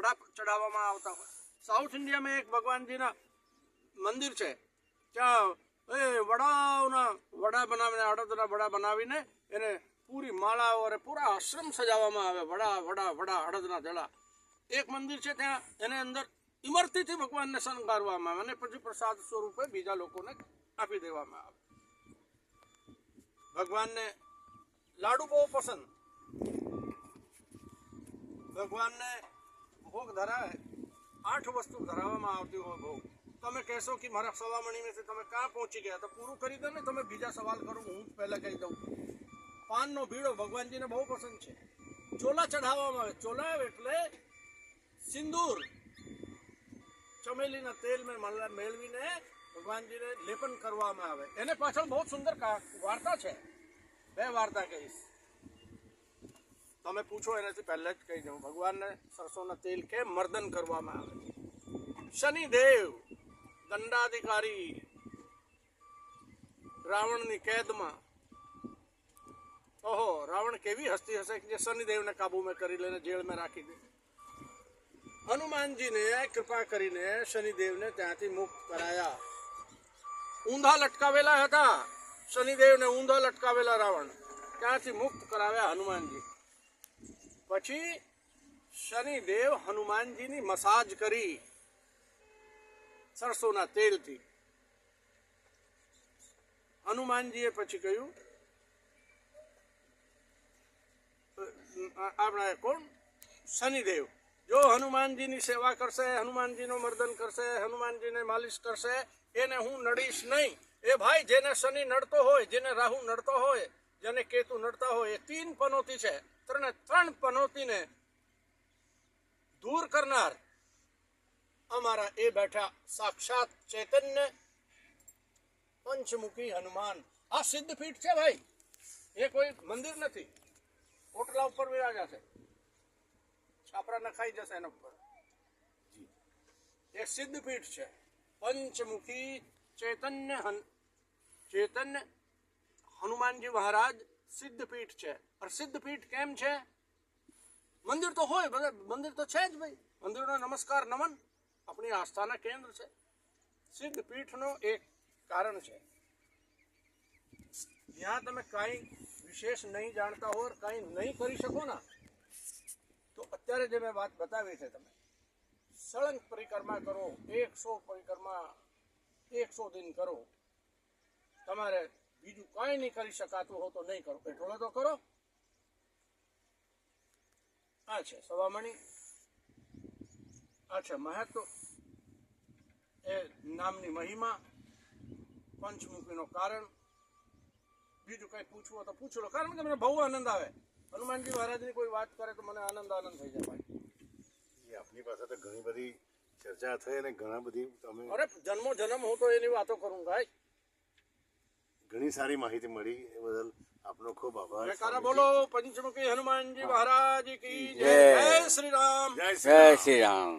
વડા ચડાવવામાં આવતા હોય। સાઉથ ઇન્ડિયામાં એક ભગવાનજીના મંદિર છે, ત્યાં વડા બનાવીને, અડદના વડા બનાવીને એને પૂરી માળાઓ અને પૂરા આશ્રમ સજાવવામાં આવે। વડા અડદના જડા। એક મંદિર છે ત્યાં એને અંદર ઇમરતીથી ભગવાનને શણગારવામાં આવે અને પછી પ્રસાદ સ્વરૂપે બીજા લોકોને આપી દેવામાં આવે। ભગવાનને લાડુ બહુ પસંદ। ભગવાનને ભોગ ધરાવે, 8 વસ્તુ ધરાવવામાં આવતી હોય ભોગ। તમે કહેશો કે મારા સવામણીમાંથી તમે ક્યાં પહોંચી ગયા, તો પૂરું કરી દો ને, તમે બીજા સવાલ કરો, હું જ પહેલા કહી દઉં। પાનનો ભીડો ભગવાનજીને બહુ પસંદ છે। ચોલા ચઢાવવામાં આવે। ચોલા એટલે સિંદૂર, ચમેલીના તેલ મેળવીને ભગવાનજીને લેપન કરવામાં આવે। એને પાછળ બહુ સુંદર વાર્તા છે, 2 વાર્તા કહીશ, તમે પૂછો એનાથી પહેલા જ કહી દઉં। ભગવાનને સરસોના તેલ કેમ મર્દન કરવામાં આવે? શનિદેવ દંડાધિકારી રાવણની કેદમાં, ઓહો, રાવણ કેવી હસ્તી હશે કે જે શનિદેવને કાબુમાં કરી લઈને જેલમાં રાખી દે। હનુમાનજીને કૃપા કરીને શનિદેવને ત્યાંથી મુક્ત કરાયા। ઊંધા લટકાવેલા હતા શનિદેવને, ઊંધા લટકાવેલા રાવણ, ત્યાંથી મુક્ત કરાવ્યા હનુમાનજી। પછી શનિદેવ હનુમાનજીની મસાજ કરી સરસોના તેલથી। હનુમાનજીએ પછી કહ્યું, આપણા કોણ, શનિદેવ, જો હનુમાનજીની સેવા કરશે, હનુમાનજીનો મર્દન કરશે, હનુમાનજીને માલિશ કરશે, એને હું નડીશ નહીં। એ ભાઈ, જેને શનિ નડતો હોય, જેને રાહુ નડતો હોય, જેને કેતુ નડતા હોય, એ 3 પનોતી છે, 3 પનોતીને દૂર કરનાર અમારા એ બેઠા સાક્ષાત ચૈતન્ય પંચમુખી હનુમાન। આ સિદ્ધપીઠ છે ભાઈ, એ કોઈ મંદિર નથી, ઓટલા ઉપર વિરાજા છે, છાપરા નખાઈ જશે એના ઉપર। એ સિદ્ધપીઠ છે, પંચમુખી ચૈતન્ય હનુમાનજી મહારાજ સિદ્ધપીઠ છે। और સિદ્ધપીઠ કેમ છે? મંદિર તો હોય, મંદિર તો છે જ ભાઈ, મંદિરનો નમસ્કાર નમન આપણી આસ્થાના કેન્દ્ર છે। સિદ્ધપીઠનો એક કારણ છે, જ્યાં તમે કાંઈ વિશેષ નહીં જાણતા હો, કાંઈ નહીં કરી શકો ને, તો અત્યારે જે મેં વાત બતાવી છે, તમે સળંગ પરિક્રમા કરો, 100 પરિક્રમા 100 દિન કરો, તમારે બીજું કાંઈ નહીં કરી શકાતું હો તો નહીં કરો, એટલો તો કરો। આ છે સવામણી, આ છે મહત્વ, એ નામની મહિમા, પંચમુખીનો કારણ। બીજું કંઈ પૂછવું હોય તો પૂછો લો, કારણ કે મને બહુ આનંદ આવે। હનુમાનજી મહારાજની કોઈ વાત કરે તો મને આનંદ થઈ જાય ભાઈ। આપની પાસે તો ઘણી બધી ચર્ચા થઈ અને ઘણા બધી તમે, અરે જન્મો જન્મ હું તો એની વાતો કરું ભાઈ। ઘણી સારી માહિતી મળી, એ બદલ આપનો ખૂબ આભાર। જયકારા બોલો પંચમુખી હનુમાનજી મહારાજ કી જય। જય શ્રી રામ। જય શ્રી રામ।